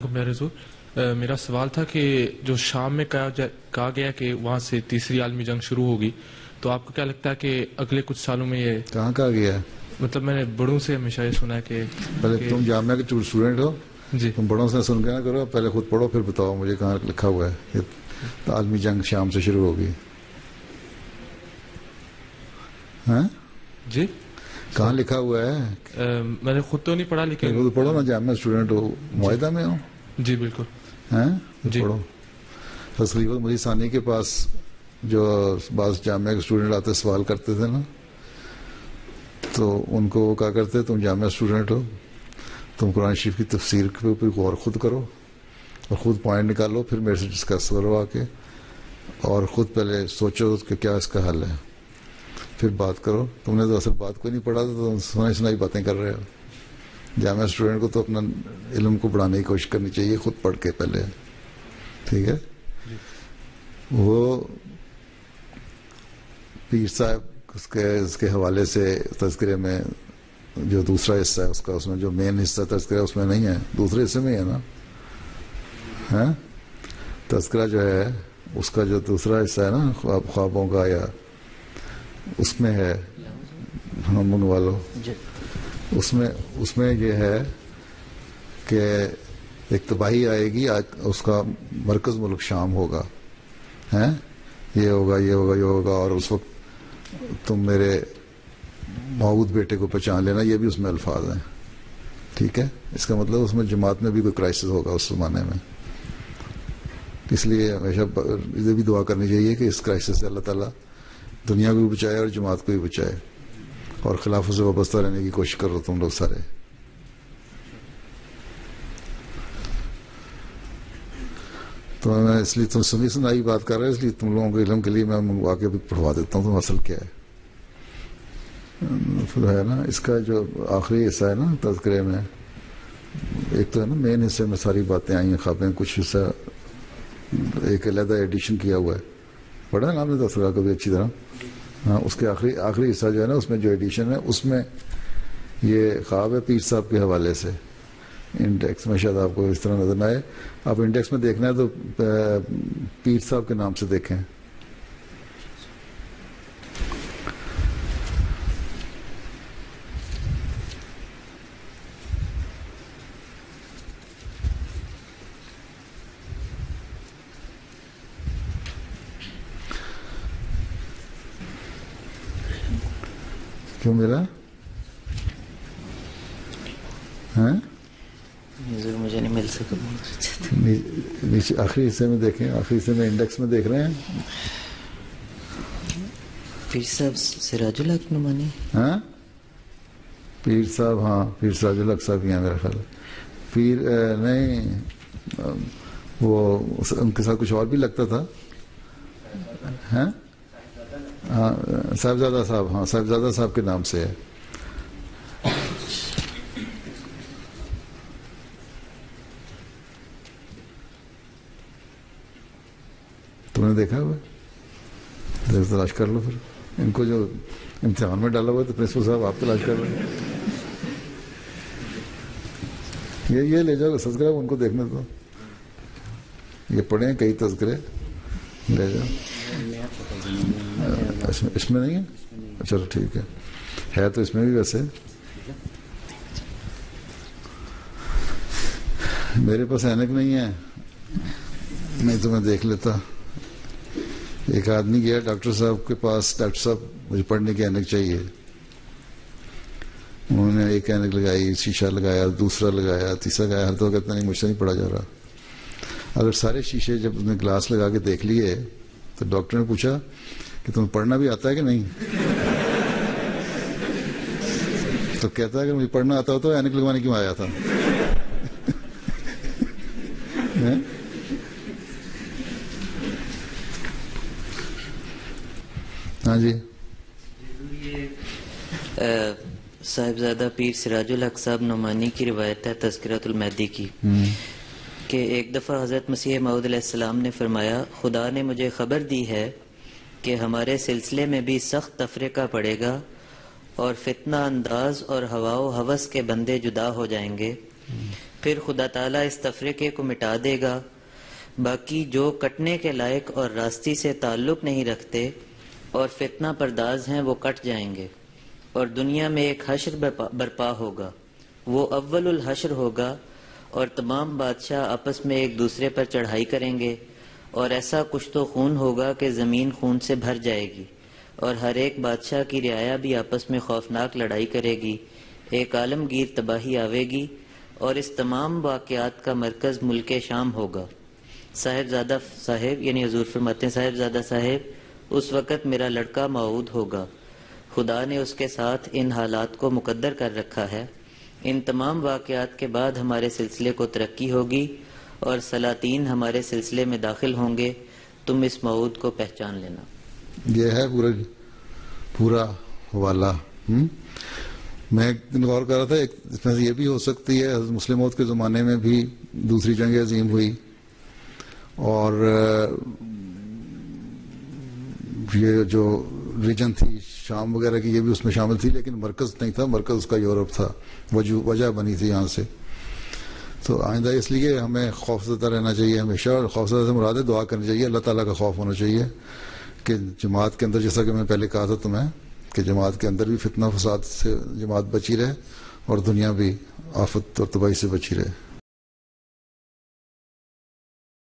میرا سوال تھا کہ جو شام میں کہا گیا کہ وہاں سے تیسری عالمی جنگ شروع ہوگی، تو آپ کو کیا لگتا ہے کہ اگلے کچھ سالوں میں یہ کہاں کہا گیا ہے؟ مطلب میں نے بڑوں سے ہمیشہ یہ سنا ہے کہ پہلے تم جامعہ کے اسٹوڈنٹ ہو، جی تم بڑوں سے سن کے نہ کرو، پہلے خود پڑھو پھر بتاؤ مجھے کہاں لکھا ہوا ہے کہ عالمی جنگ شام سے شروع ہوگی. ہاں جی کہاں لکھا ہوا ہے؟ میں نے خود تو نہیں پڑھا لیکن خود پڑھو نا، جامعہ اسٹوڈنٹ ہو، معاہدہ میں ہو. جی بالکل. ہیں جی. پڑھو. خلیفہ مسیح ثانی کے پاس جو بعض جامعہ کے اسٹوڈنٹ آتے سوال کرتے تھے نا، تو ان کو وہ کہا کرتے تم جامعہ اسٹوڈنٹ ہو، تم قرآن شریف کی تفسیر کے اوپر غور خود کرو اور خود پوائنٹ نکالو، پھر میرے سے ڈسکس کرو آ کے، اور خود پہلے سوچو کہ کیا اس کا حل ہے، پھر بات کرو. تم نے تو اصل بات کوئی نہیں پڑھا، تو تم سنائی باتیں کر رہے ہو. جامعہ اسٹوڈنٹ کو تو اپنا علم کو بڑھانے کی کوشش کرنی چاہیے خود پڑھ کے پہلے. ٹھیک ہے. وہ پیر صاحب اس کے حوالے سے تذکرے میں جو دوسرا حصہ ہے اس کا، اس میں جو مین حصہ تذکرہ اس میں نہیں ہے، دوسرے حصے میں ہی ہے نا. ہاں تذکرہ جو ہے اس کا جو دوسرا حصہ ہے نا خوابوں کا، یا اس میں ہے ہم والو، اس میں یہ ہے کہ ایک تباہی آئے گی، اس کا مرکز ملک شام ہوگا، ہیں یہ ہوگا یہ ہوگا یہ ہوگا، اور اس وقت تم میرے موعود بیٹے کو پہچان لینا، یہ بھی اس میں الفاظ ہیں. ٹھیک ہے. اس کا مطلب اس میں جماعت میں بھی کوئی کرائسس ہوگا اس زمانے میں. اس لیے ہمیشہ یہ بھی دعا کرنی چاہیے کہ اس کرائسس سے اللہ تعالیٰ دنیا کو بھی بچائے اور جماعت کو بھی بچائے، اور خلافت سے وابستہ رہنے کی کوشش کرو تم لوگ سارے. تو میں اس لیے تم سنائی بات کر رہے ہیں، اس لیے تم لوگوں کے علم کے لیے میں منگوا کے بھی پڑھوا دیتا ہوں تم اصل کیا ہے. پھر ہے نا اس کا جو آخری حصہ ہے نا تذکرے میں، ایک تو ہے نا مین حصے میں ساری باتیں آئی ہیں، خوابیں، کچھ حصہ ایک علیحدہ ایڈیشن کیا ہوا ہے، پڑھا ہے نا آپ نے تذکرہ کو بھی اچھی طرح. ہاں اس کے آخری حصہ جو ہے نا اس میں جو ایڈیشن ہے اس میں یہ خواب ہے پیر صاحب کے حوالے سے. انڈیکس میں شاید آپ کو اس طرح نظر نہ آئے، آپ انڈیکس میں دیکھنا ہے تو پیر صاحب کے نام سے دیکھیں. کیوں ملا؟ ہاں مجھے نہیں مل سکا. نیچے آخری حصے میں دیکھیں، آخری حصے میں انڈیکس میں دیکھ رہے ہیں. پیر صاحب سراج الحق نعمانی. ہاں پیر صاحب، ہاں پیر سراج الحق صاحب ہی ہیں میرا خیال ہے. پیر نہیں، وہ ان کے ساتھ کچھ اور بھی لگتا تھا. ہاں ہاں صاحبزادہ صاحب، ہاں صاحبزادہ صاحب کے نام سے ہے. تم نے دیکھا ہوا؟ تلاش کر لو. پھر ان کو جو امتحان میں ڈالا ہوا تو پرنسپل صاحب آپ تلاش کر لو. یہ لے جاؤ تذکرہ، ان کو دیکھنے دو، یہ پڑھیں کئی تذکرے لے جاؤ. اس میں نہیں ہے؟ چلو ٹھیک ہے تو اس میں بھی ویسے میرے پاس اینک نہیں ہے، نہیں تو میں دیکھ لیتا. ایک آدمی گیا ڈاکٹر صاحب کے پاس، ڈاکٹر صاحب مجھے پڑھنے کی اینک چاہیے. انہوں نے ایک اینک لگائی، شیشہ لگایا، دوسرا لگایا، تیسرا لگایا، ہر تو کہتا نہیں مجھ سے نہیں پڑھا جا رہا. اگر سارے شیشے جب اس نے گلاس لگا کے دیکھ لیے تو ڈاکٹر نے پوچھا کہ تمہیں پڑھنا بھی آتا ہے کہ نہیں؟ تو کہتا ہے کہ مجھے پڑھنا آتا ہو تو اینک لگوانے کیوں آیا تھا. ہاں جی. صاحبزادہ پیر سراج الحق صاحب نعمانی کی روایت ہے تذکرۃ المہدی کی کہ ایک دفعہ حضرت مسیح موعود علیہ السلام نے فرمایا، خدا نے مجھے خبر دی ہے کہ ہمارے سلسلے میں بھی سخت تفرقہ پڑے گا اور فتنہ انداز اور ہوا و ہوس کے بندے جدا ہو جائیں گے. پھر خدا تعالیٰ اس تفرقے کو مٹا دے گا. باقی جو کٹنے کے لائق اور راستی سے تعلق نہیں رکھتے اور فتنہ پرداز ہیں وہ کٹ جائیں گے، اور دنیا میں ایک حشر برپا ہوگا. وہ اول الحشر ہوگا اور تمام بادشاہ آپس میں ایک دوسرے پر چڑھائی کریں گے، اور ایسا کچھ تو خون ہوگا کہ زمین خون سے بھر جائے گی، اور ہر ایک بادشاہ کی رعایا بھی آپس میں خوفناک لڑائی کرے گی. ایک عالمگیر تباہی آوے گی، اور اس تمام واقعات کا مرکز ملک شام ہوگا. صاحبزادہ صاحب یعنی حضور فرماتے ہیں صاحبزادہ صاحب اس وقت میرا لڑکا موعود ہوگا. خدا نے اس کے ساتھ ان حالات کو مقدر کر رکھا ہے. ان تمام واقعات کے بعد ہمارے سلسلے کو ترقی ہوگی اور سلاطین ہمارے سلسلے میں داخل ہوں گے. تم اس موعود کو پہچان لینا. یہ ہے پورا حوالہ. میں ایک دن غور کر رہا تھا، اس میں سے یہ بھی ہو سکتی ہے حضرت مسلم موعود کے زمانے میں بھی دوسری جنگ عظیم ہوئی، اور یہ جو ریجن تھی شام وغیرہ کی یہ بھی اس میں شامل تھی، لیکن مرکز نہیں تھا، مرکز اس کا یورپ تھا، وجہ بنی تھی یہاں سے. تو آئندہ اس لیے ہمیں خوفزدہ رہنا چاہیے ہمیشہ، اور خوفزدہ سے مراد ہے دعا کرنی چاہیے، اللہ تعالیٰ کا خوف ہونا چاہیے کہ جماعت کے اندر، جیسا کہ میں پہلے کہا تھا تمہیں کہ جماعت کے اندر بھی فتنہ فساد سے جماعت بچی رہے اور دنیا بھی آفت اور تباہی سے بچی رہے.